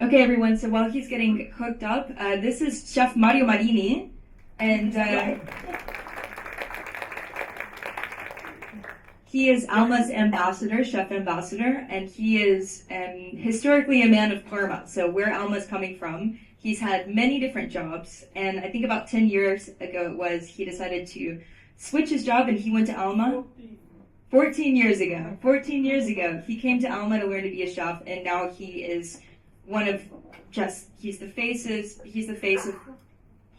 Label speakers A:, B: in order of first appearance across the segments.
A: Okay, everyone, so while he's getting hooked up, this is Chef Mario Marini, and he is ALMA's ambassador, chef ambassador, and he is historically a man of Parma, so where ALMA's coming from. He's had many different jobs, and I think about 10 years ago he decided to switch his job and he went to ALMA. 14 years ago, he came to ALMA to learn to be a chef, and now he is he's the face of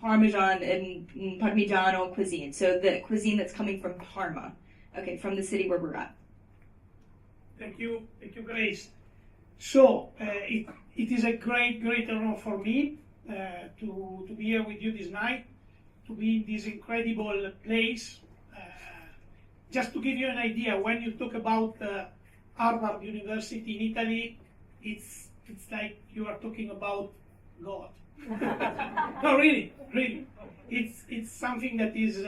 A: Parmesan and Parmigiano cuisine. So the cuisine that's coming from Parma, okay, from the city where we're at.
B: Thank you, Grace. So it is a great honor for me to be here with you this night, to be in this incredible place. Just to give you an idea, when you talk about Harvard University in Italy, it's like you are talking about God. No, really. It's something that is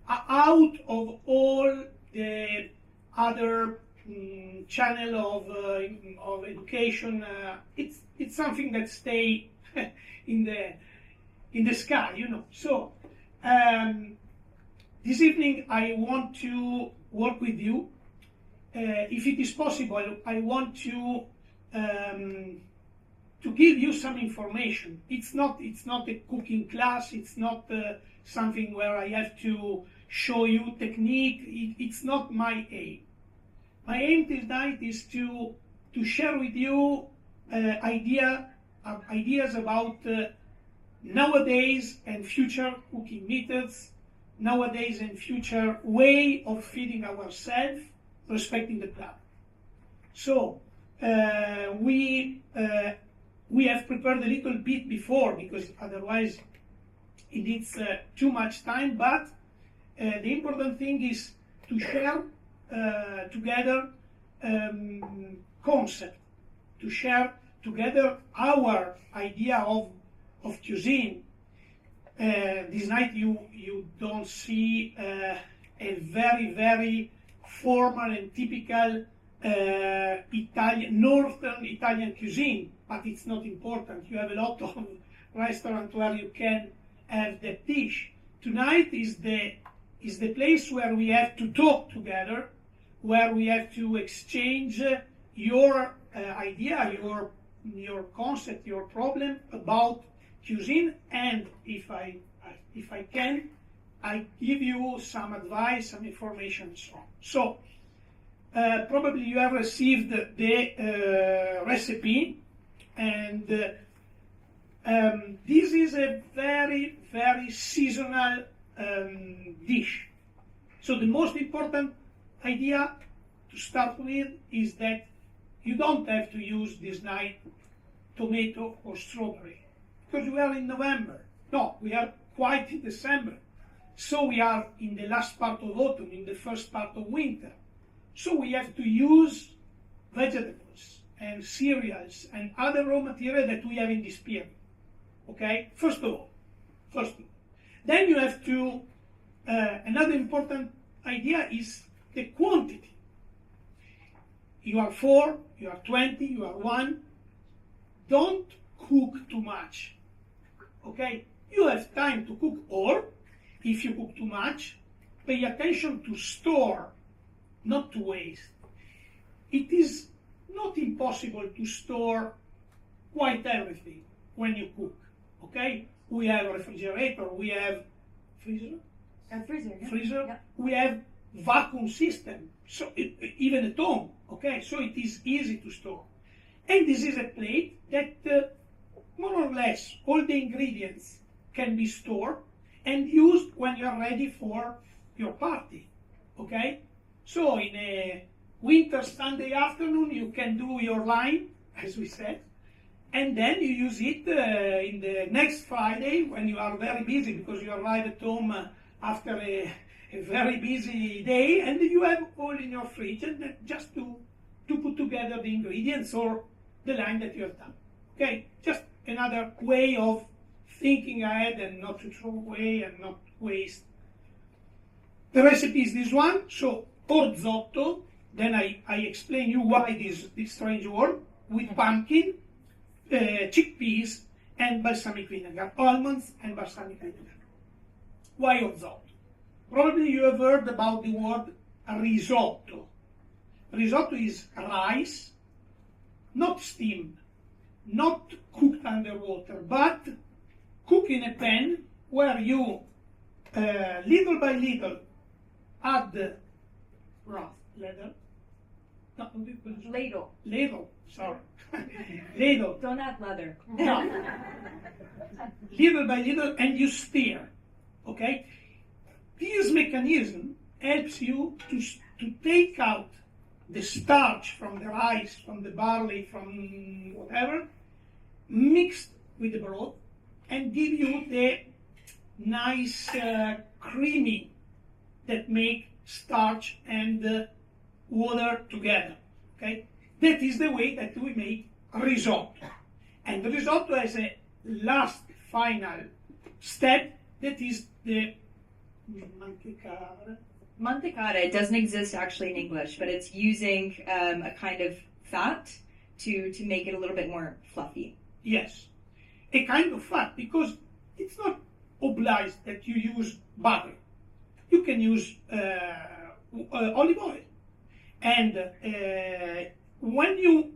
B: out of all the other channel of education. It's something that stay in the sky, you know. So this evening I want to work with you. If it is possible, I want to give you some information. It's not a cooking class. It's not something where I have to show you technique. It's not my aim. My aim tonight is to share with you ideas about nowadays and future cooking methods, nowadays and future way of feeding ourselves, respecting the planet. So we have prepared a little bit before, because otherwise it needs too much time, but the important thing is to share together concept, to share together our idea of cuisine. This night you don't see a very formal and typical northern Italian cuisine, but it's not important. You have a lot of restaurants where you can have that dish. Tonight is the place where we have to talk together, where we have to exchange your idea, your concept, your problem about cuisine, and if I can, I give you some advice, some information, and so on. So probably you have received the recipe, and this is a very seasonal dish. So the most important idea to start with is that you don't have to use this night tomato or strawberry, because we are in November. No, we are quite in December. So we are in the last part of autumn, in the first part of winter. So we have to use vegetables and cereals and other raw material that we have in this period. Okay, first of all. Then you have to, another important idea is the quantity. You are 4, you are 20, you are 1. Don't cook too much. Okay, you have time to cook, or if you cook too much, pay attention to store, not to waste. It is not impossible to store quite everything when you cook. Okay, we have a refrigerator, we have freezer,
A: Freezer. Yeah.
B: we have vacuum system, so even at home. Okay, so it is easy to store. And this is a plate that more or less all the ingredients can be stored and used when you are ready for your party. Okay, so in a winter Sunday afternoon you can do your line, as we said, and then you use it in the next Friday when you are very busy, because you arrive at home after a very busy day, and you have all in your fridge, and just to put together the ingredients or the line that you have done. Okay, just another way of thinking ahead and not to throw away and not waste. The recipe is this one, so Orzotto, then I explain you why this strange word, with pumpkin, chickpeas and balsamic vinegar, almonds and balsamic vinegar. Why Orzotto? Probably you have heard about the word risotto. Risotto is rice, not steamed, not cooked underwater, but cooked in a pan where you, little by little, add
A: Broth.
B: ladle. No,
A: Ladle.
B: ladle, sorry. Ladle.
A: Don't add leather.
B: No. Little by little, and you stir. Okay? This mechanism helps you to take out the starch from the rice, from the barley, from whatever, mixed with the broth, and give you the nice creamy that make starch and water together. Okay, that is the way that we make risotto. And the risotto has a last final step that is the mantecare.
A: Mantecare, it doesn't exist actually in English, but it's using a kind of fat to make it a little bit more fluffy.
B: Yes, a kind of fat, because it's not obliged that you use butter. You can use olive oil. And when you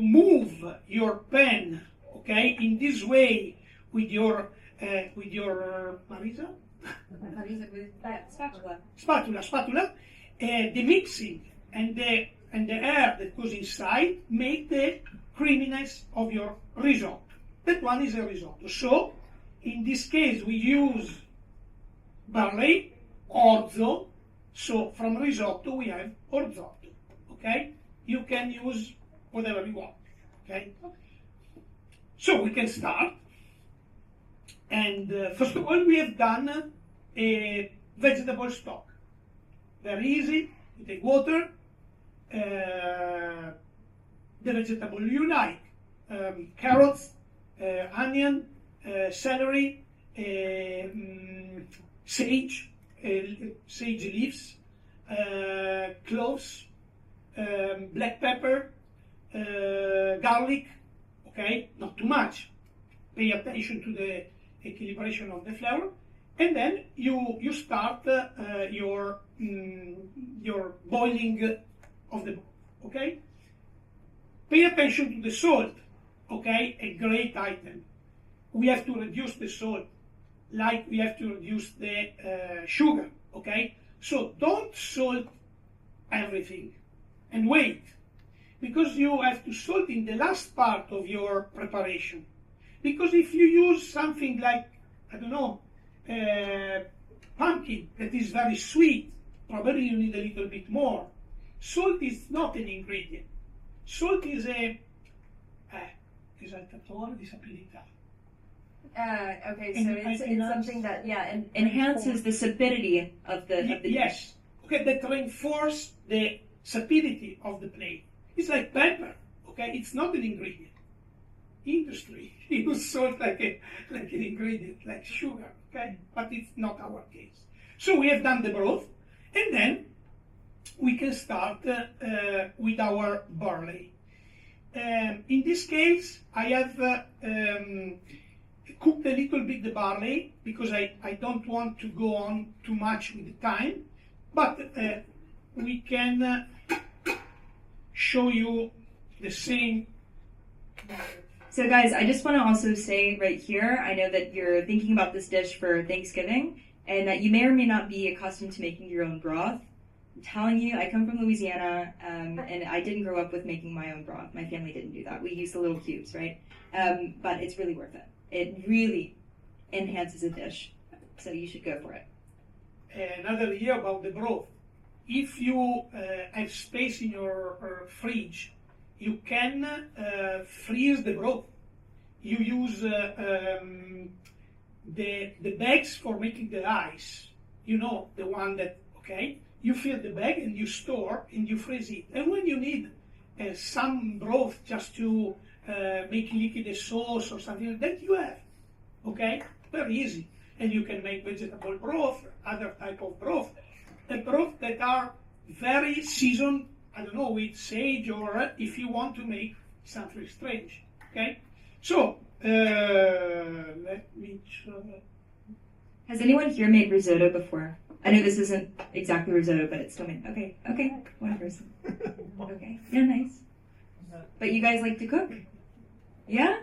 B: move your pan, okay, in this way with your Marisa? spatula, the mixing and the air that goes inside make the creaminess of your risotto. That one is a risotto. So in this case we use barley, orzo. So from risotto we have orzotto. Okay, you can use whatever you want. Okay, so we can start. And first of all, we have done a vegetable stock. Very easy. You take water, the vegetable you like, carrots, onion, celery, sage leaves, cloves, black pepper, garlic. Okay, not too much. Pay attention to the equilibration of the flavor, and then you start your boiling of the. Okay, pay attention to the salt. Okay, a great item. We have to reduce the salt, like we have to reduce the sugar. Okay, so don't salt everything, and wait, because you have to salt in the last part of your preparation. Because if you use something like, I don't know, pumpkin that is very sweet, probably you need a little bit more. Salt is not an ingredient. Salt is a esaltatore di sapidità.
A: Okay, so it's something that enhances the sapidity of the
B: yes. Okay, that reinforces the sapidity of the plate. It's like pepper. Okay, it's not an ingredient. Industry use salt like an ingredient, like sugar, okay? But it's not our case. So we have done the broth, and then we can start with our barley. In this case, I have cooked a little bit the barley because I don't want to go on too much with the time, but we can show you the same.
A: So guys, I just want to also say right here, I know that you're thinking about this dish for Thanksgiving and that you may or may not be accustomed to making your own broth. I'm telling you, I come from Louisiana and I didn't grow up with making my own broth. My family didn't do that. We used the little cubes, right? But it's really worth it. It really enhances a dish. So you should go for it.
B: Another idea about the broth. If you have space in your fridge, you can freeze the broth. You use the bags for making the ice. You know, the one that, okay, you fill the bag and you store and you freeze it. And when you need some broth just to make liquid sauce or something like that, you have, okay? Very easy. And you can make vegetable broth, other type of broth. The broth that are very seasoned I don't know, with sage, or if you want to make something strange. Okay, so let me try.
A: Has anyone here made risotto before? I know this isn't exactly risotto, but it's still made. Okay, one person. Okay, yeah, nice. But you guys like to cook? Yeah?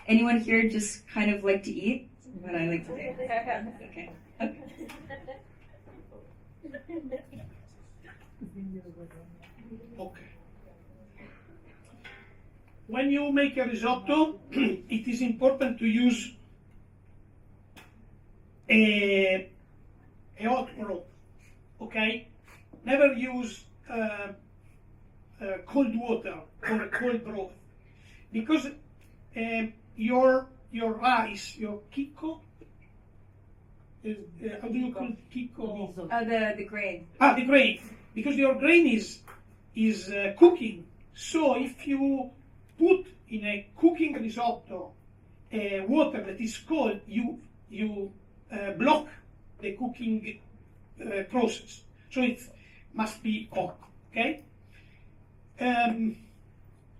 A: Anyone here just kind of like to eat? What I like to do. Okay.
B: Okay. When you make a risotto, it is important to use a hot broth. Okay? Never use cold water or a cold broth, because your rice, your chicco, how do you call it? Chicco?
A: The grain.
B: The grain, because your grain is cooking. So if you put in a cooking risotto water that is cold, you block the cooking process. So it must be hot. Okay.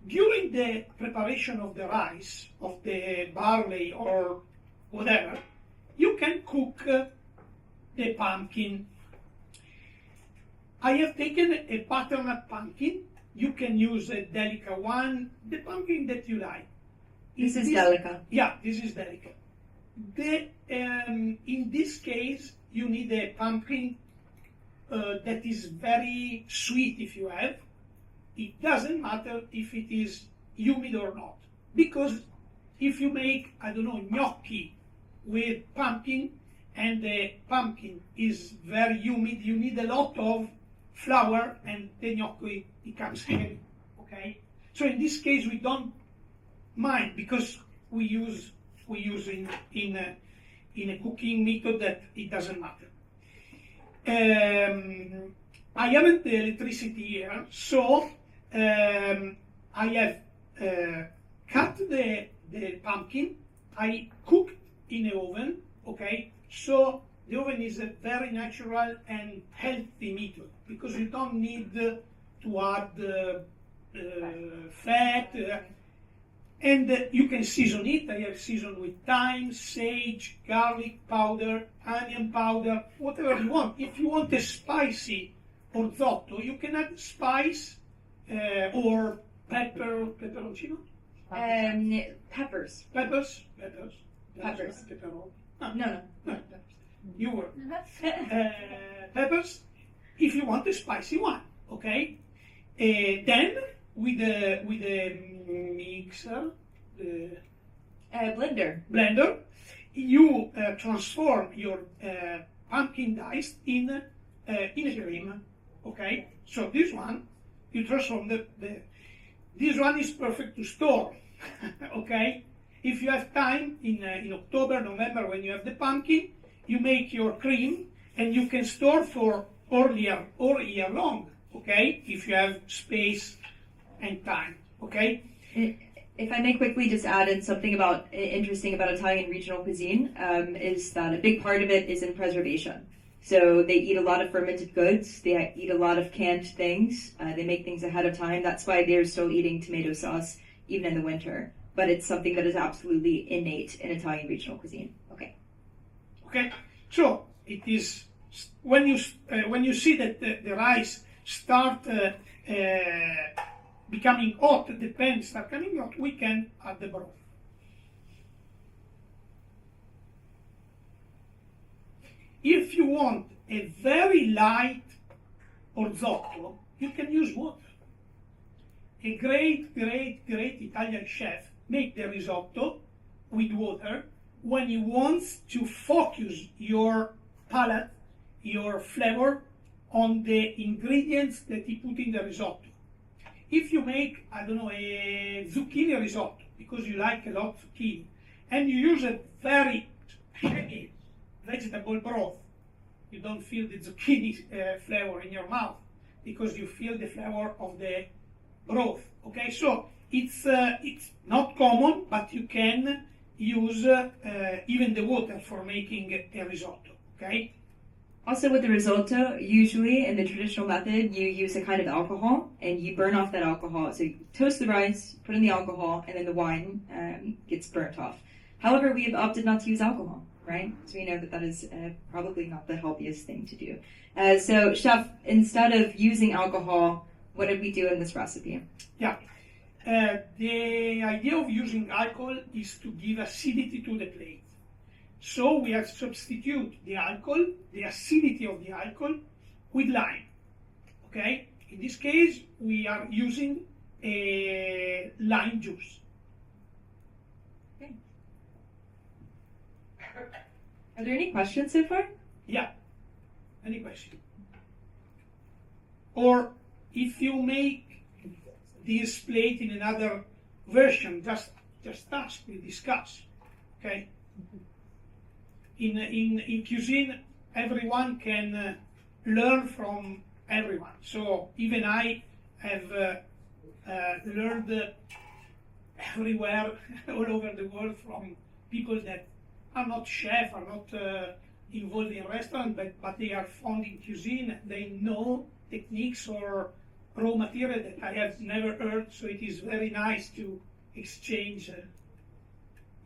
B: During the preparation of the rice, of the barley or whatever, you can cook the pumpkin. I have taken a butternut pumpkin. You can use a Delica one, the pumpkin that you like.
A: This is Delica.
B: Yeah, this is Delica. In this case, you need a pumpkin that is very sweet if you have. It doesn't matter if it is humid or not, because if you make, I don't know, gnocchi with pumpkin and the pumpkin is very humid, you need a lot of flour and the gnocchi becomes heavy. Okay, so in this case we don't mind, because we use in a cooking method that it doesn't matter. I haven't the electricity here, so I have cut the pumpkin. I cooked in the oven. Okay, so the oven is a very natural and healthy method, because you don't need to add fat, and you can season it. I have seasoned with thyme, sage, garlic powder, onion powder, whatever you want. If you want a spicy orzotto, you can add spice or pepperoncino.
A: Peppers.
B: Peppers.
A: No.
B: You were. Peppers, if you want a spicy one, okay? Then with the mixer, the blender, you transform your pumpkin dice in a cream, okay? So this one, you transform this one is perfect to store, okay? If you have time in October, November, when you have the pumpkin, you make your cream and you can store for all year long, okay? If you have space and time, okay?
A: If I may quickly just add in something interesting about Italian regional cuisine, is that a big part of it is in preservation. So they eat a lot of fermented goods, they eat a lot of canned things, they make things ahead of time. That's why they're still eating tomato sauce even in the winter. But it's something that is absolutely innate in Italian regional cuisine. Okay.
B: Okay. So it is when you see that the rice start becoming hot, the pan start coming hot, we can add the broth. If you want a very light orzotto, you can use water. A great Italian chef make the risotto with water when he wants to focus your palate, your flavor, on the ingredients that he put in the risotto. If you make, I don't know, a zucchini risotto, because you like a lot of zucchini, and you use a very heavy vegetable broth, you don't feel the zucchini flavor in your mouth, because you feel the flavor of the broth. Okay, so it's not common, but you can use even the water for making a risotto. Okay,
A: Also, with the risotto, usually in the traditional method, you use a kind of alcohol and you burn off that alcohol. So you toast the rice, put in the alcohol, and then the wine gets burnt off. However, we have opted not to use alcohol, right? So we know that that is probably not the healthiest thing to do. So, chef, instead of using alcohol, what did we do in this recipe?
B: Yeah. The idea of using alcohol is to give acidity to the plate. So we have substitute the alcohol, the acidity of the alcohol, with lime. Okay? In this case, we are using a lime juice.
A: Okay. Are there any questions so far?
B: Yeah. Any question? Or if you make this plate in another version, just ask, we discuss. Okay? In cuisine, everyone can learn from everyone. So even I have learned everywhere, all over the world, from people that are not chefs, are not involved in restaurant, but they are fond in cuisine. They know techniques or raw material that I have never heard. So it is very nice to exchange.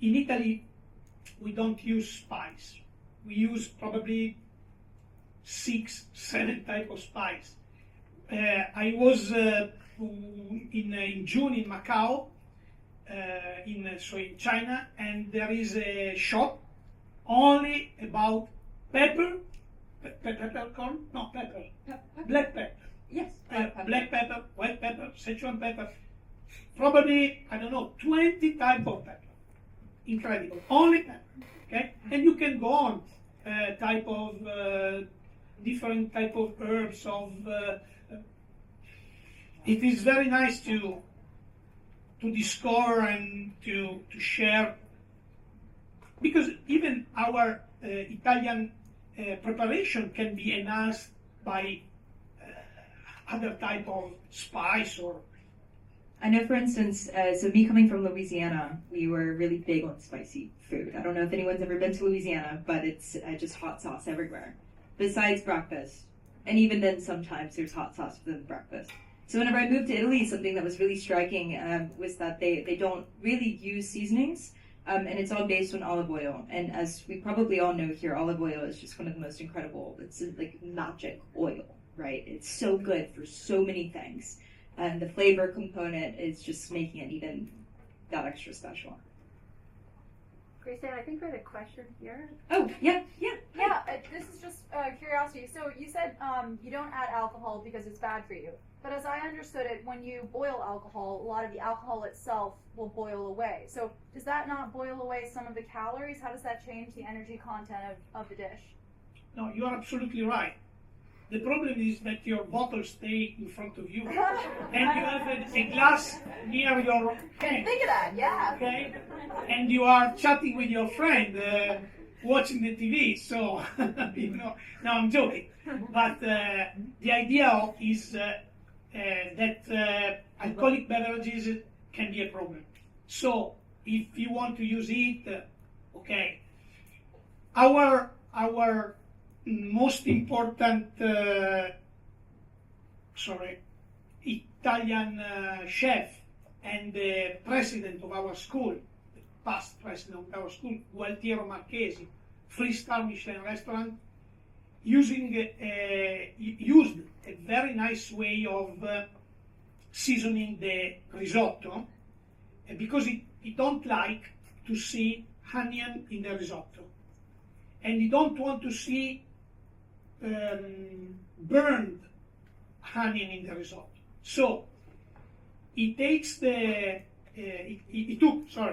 B: In Italy, we don't use spice. We use probably 6, 7 types of spice. I was in June in Macau, in China, and there is a shop only about pepper, peppercorn, no pepper, black pepper.
A: Yes.
B: Black pepper, white pepper, Szechuan pepper, probably, I don't know, 20 types of pepper. Incredible. Only pepper. Okay? And you can go on, different type of herbs. It is very nice to discover and to share, because even our Italian preparation can be enhanced by other type of spice. Or
A: I know, for instance, so me coming from Louisiana, we were really big on spicy food. I don't know if anyone's ever been to Louisiana, but it's just hot sauce everywhere, besides breakfast. And even then, sometimes there's hot sauce for the breakfast. So whenever I moved to Italy, something that was really striking was that they don't really use seasonings, and it's all based on olive oil. And as we probably all know here, olive oil is just one of the most incredible, it's like magic oil, right? It's so good for so many things. And the flavor component is just making it even that extra special.
C: Graceanne, I think we had a question here.
A: Oh, yeah.
C: Yeah, this is just curiosity. So you said you don't add alcohol because it's bad for you. But as I understood it, when you boil alcohol, a lot of the alcohol itself will boil away. So does that not boil away some of the calories? How does that change the energy content of the dish?
B: no, you are absolutely right. The problem is that your bottle stay in front of you, and you have a glass near your hand.
C: Think of that, yeah.
B: Okay, and you are chatting with your friend, watching the TV. So no, I'm joking. But the idea is that alcoholic beverages can be a problem. So if you want to use it, okay. Our most important, Italian chef and the president of our school, the past president of our school, Gualtiero Marchesi, 3-star Michelin restaurant, used a very nice way of seasoning the risotto, because he don't like to see onion in the risotto, and he don't want to see burned onion in the risotto. So he takes he took the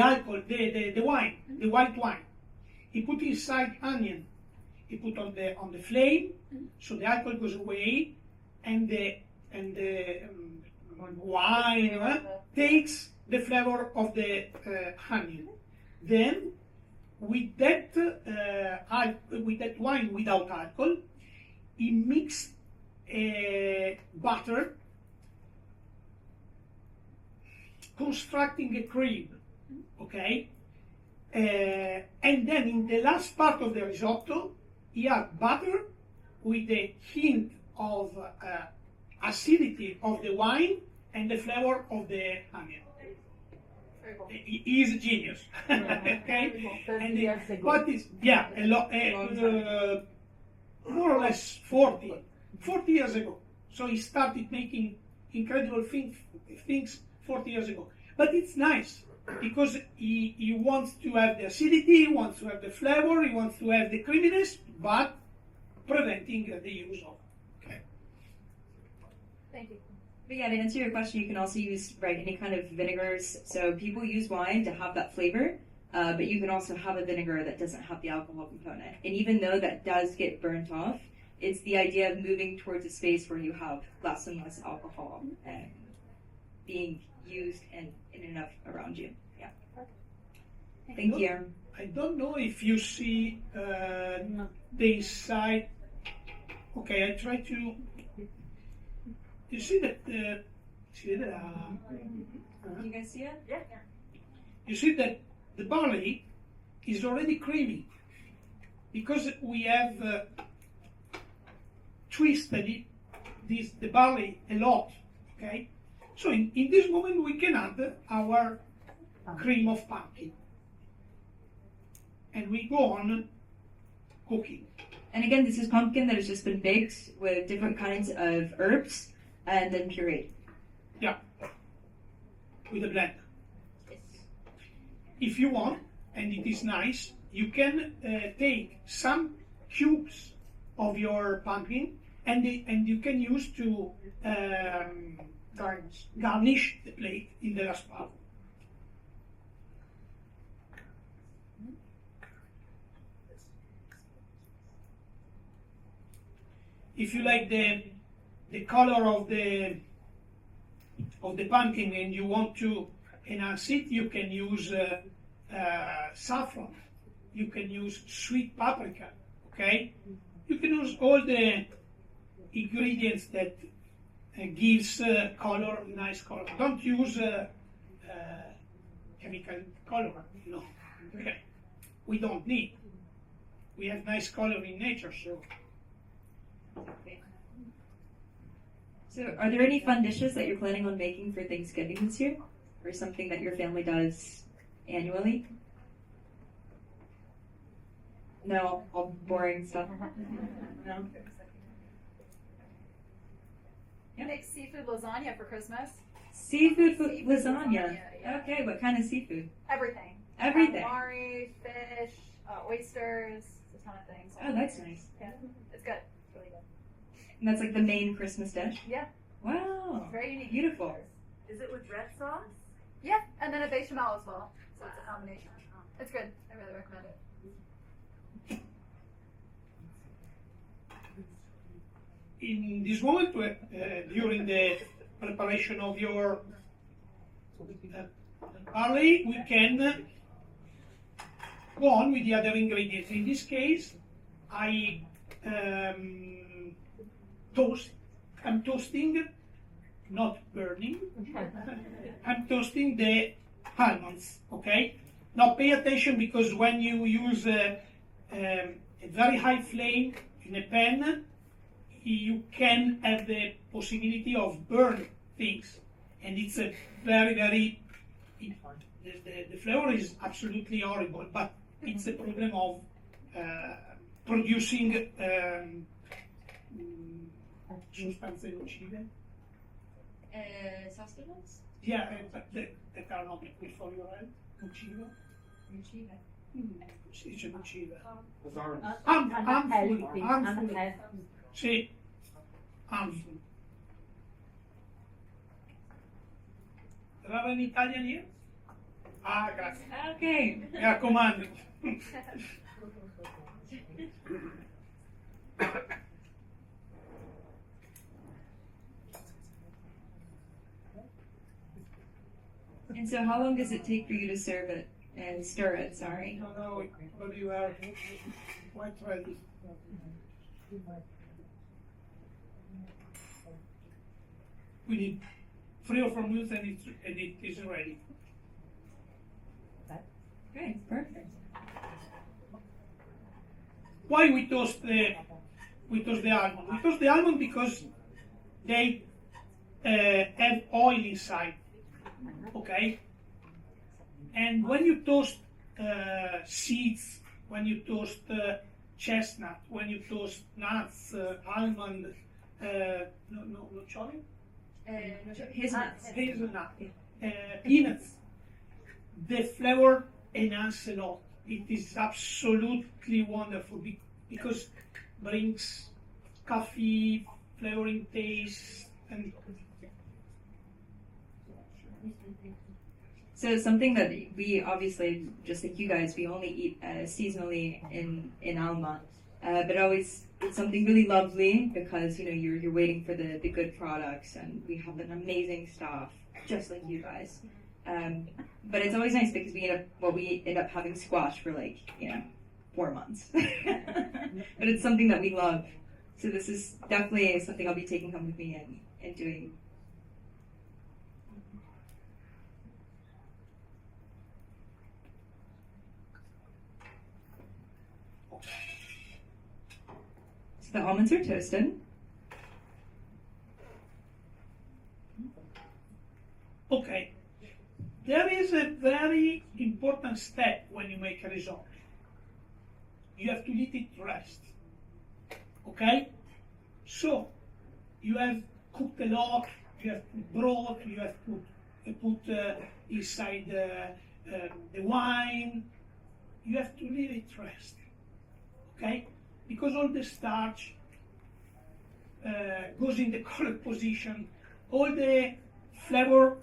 B: alcohol, the wine, the white wine. He put inside onion. He put on the flame, so the alcohol goes away, and the wine takes the flavor of the onion. Then with that wine without alcohol, he mixed butter, constructing a cream. okay? And then in the last part of the risotto, you add butter with a hint of acidity of the wine and the flavor of the onion.
C: Very cool.
B: He is a genius, okay?
D: 30 years ago.
B: What is, yeah, more or less 40 years ago. So he started making incredible things 40 years ago. But it's nice because he wants to have the acidity, he wants to have the flavor, he wants to have the creaminess, but preventing the use of. Okay.
C: Thank you.
A: But yeah, to answer your question, you can also use any kind of vinegars. So people use wine to have that flavor, but you can also have a vinegar that doesn't have the alcohol component. And even though that does get burnt off, it's the idea of moving towards a space where you have less and less alcohol being used and in enough around you. Yeah. Thank you.
B: I don't know if you see the inside. Okay, I try to. You see that?
A: Can you guys see it?
C: Yeah.
B: You see that the barley is already creamy because we have twisted the barley a lot. Okay, so in this moment we can add our cream of pumpkin, and we go on cooking.
A: And again, this is pumpkin that has just been baked with different kinds of herbs and then pureed.
B: Yeah, with a blender. If you want, and it is nice, you can take some cubes of your pumpkin and you can use to garnish the plate in the last part. If you like the color of the pumpkin and you want to enhance it, you can use saffron. You can use sweet paprika. Okay, you can use all the ingredients that gives color, nice color. Don't use chemical color. No. Okay, we don't need. We have nice color in nature, so.
A: So, are there any fun dishes that you're planning on making for Thanksgiving this year? Or something that your family does annually? No, all boring stuff. No?
C: You make seafood lasagna for Christmas.
A: Seafood
C: Seafood
A: lasagna.
C: yeah.
A: Okay, what kind of seafood?
C: Everything.
A: Everything.
C: Calamari, fish, oysters, a ton of things.
A: Oh, that's nice.
C: Yeah, it's good. It's really good.
A: And that's like the main Christmas dish?
C: Yeah.
A: Wow.
C: It's very unique.
A: Beautiful.
D: Is it with red sauce?
C: Yeah, and then a bechamel as well. So it's a combination. It's good. I really recommend it.
B: In this moment, during the preparation of your barley, we can go on with the other ingredients. In this case, I'm toasting, not burning. I'm toasting the almonds, okay? Now pay attention because when you use a very high flame in a pan, you can have the possibility of burn things. And it's a very, the flavor is absolutely horrible, but it's a problem of producing sostanze nocive.
A: Sustenance?
B: Yeah, but that are not good for your health. Nocive. Si dice nocive. Harmful. Sì, harmful. Rara in Italian here? Ah, grazie.
A: Okay.
B: Mi raccomando.
A: And so how long does it take for you to serve it and stir it, sorry?
B: No, but you are quite ready. We need 3 or 4 minutes and it is ready.
A: Okay, perfect.
B: Why we toast the almond? We toast the almond because they have oil inside. Okay, and when you toast seeds, when you toast chestnut, when you toast nuts, almond, nocciole, hazelnut, peanuts, the flavor enhances a lot. It is absolutely wonderful because brings coffee, flavoring taste, and
A: So something that we obviously, just like you guys, we only eat seasonally in Alma, but always it's something really lovely because you're waiting for the good products, and we have an amazing staff just like you guys. But it's always nice because we end up having squash for 4 months, but it's something that we love. So this is definitely something I'll be taking home with me and doing. So the almonds are toasted.
B: okay. There is a very important step when you make a risotto. You have to let it rest. Okay? So, you have cooked a lot, you have put broth, you have put inside the wine. You have to let it rest. Okay? Because all the starch goes in the correct position, all the flavor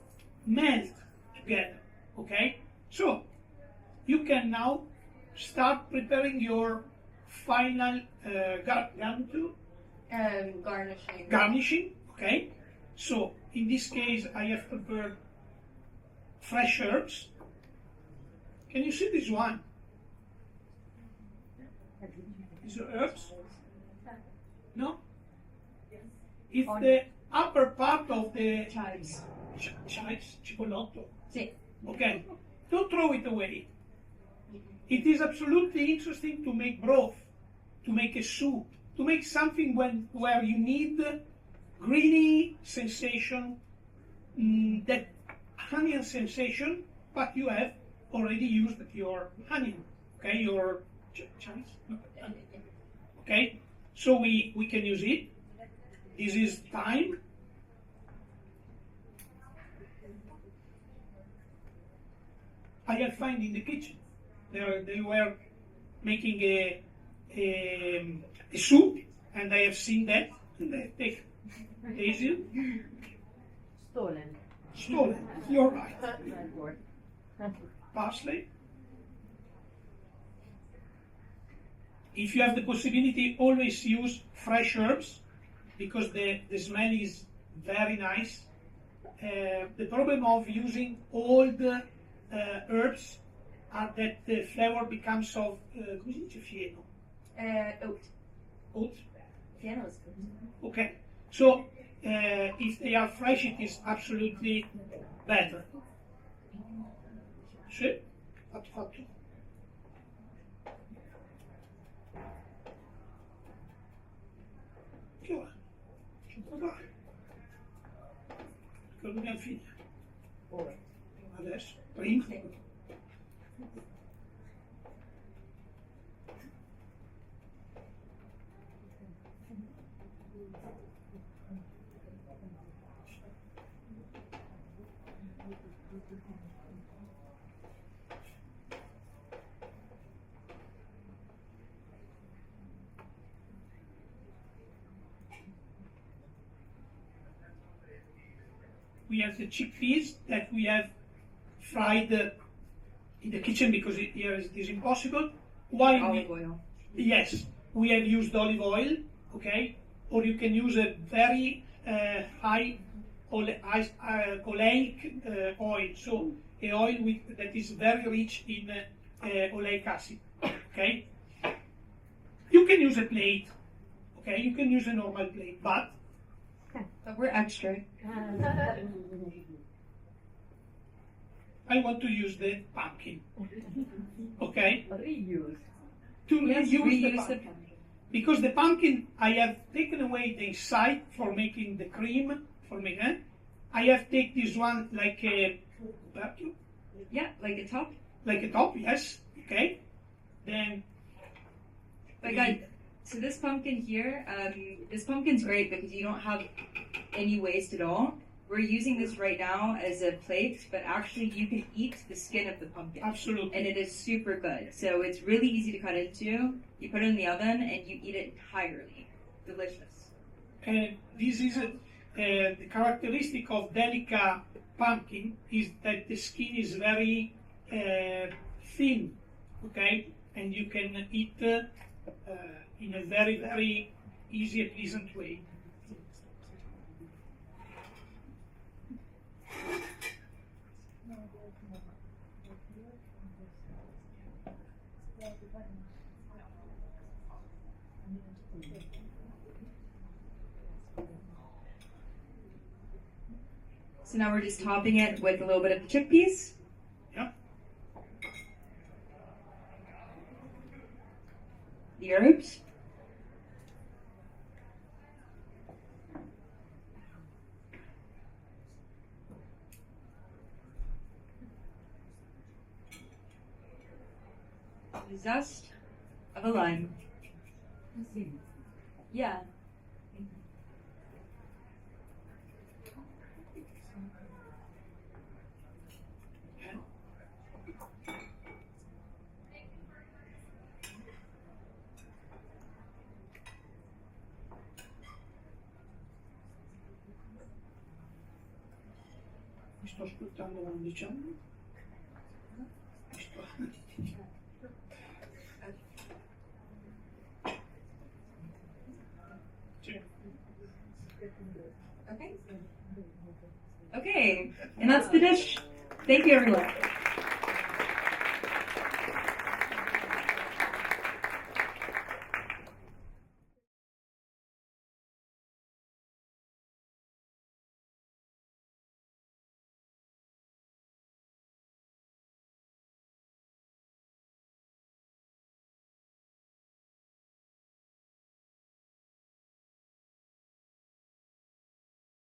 B: melt together. Okay? So, you can now start preparing your final garnishing. Okay? So, in this case, I have prepared fresh herbs. Can you see this one? These are herbs? No? It's the upper part of the
A: Chives.
B: chives, cipollotto.
A: Sí.
B: Okay, don't throw it away. It is absolutely interesting to make broth, to make a soup, to make something where you need greeny sensation, that onion sensation, but you have already used your onion, okay, your chives. Okay, so we can use it. This is thyme. I have found in the kitchen. They were making a soup, and I have seen that, and I take it. Stolen. You're right. Parsley. If you have the possibility, always use fresh herbs because the smell is very nice. The problem of using old herbs are that the flavor becomes of come si dice fieno?
A: Oat.
B: Oat?
A: Fieno is good.
B: Okay. So if they are fresh, it is absolutely better. Sì? Fatto. Che ora? C'è un po' che non è fine. Adesso, prima. We have the chickpeas that we have fried in the kitchen because here it is impossible. Why?
A: Olive oil.
B: Yes, we have used olive oil, okay? Or you can use a very high oleic oil, so a oil that is very rich in oleic acid, okay? You can use a plate, okay? You can use a normal plate, but
A: But we're extra.
B: I want to use the pumpkin. Okay?
D: Reuse.
B: To
A: Yes,
B: reuse the
A: reuse the
B: pumpkin.
A: pumpkin.
B: Because the pumpkin, I have taken away the inside for making the cream, for me. I have taken this one like a vacuum,
A: Yeah, like a top.
B: like a top, yes, okay. Then,
A: But guys, so this pumpkin here, this pumpkin's great because you don't have any waste at all. We're using this right now as a plate, but actually you can eat the skin of the pumpkin.
B: absolutely.
A: And it is super good. So it's really easy to cut into. You put it in the oven and you eat it entirely. Delicious.
B: This is the characteristic of delicate pumpkin is that the skin is very thin, okay, and you can eat in a very, very easy and pleasant way.
A: So now we're just topping it with a little bit of the chickpeas.
B: Yeah.
A: The herbs. The zest of a lime. Yeah.
B: Mi sto ascoltando quando diciamo.
A: Okay. Okay. And that's the dish. Thank you, everyone.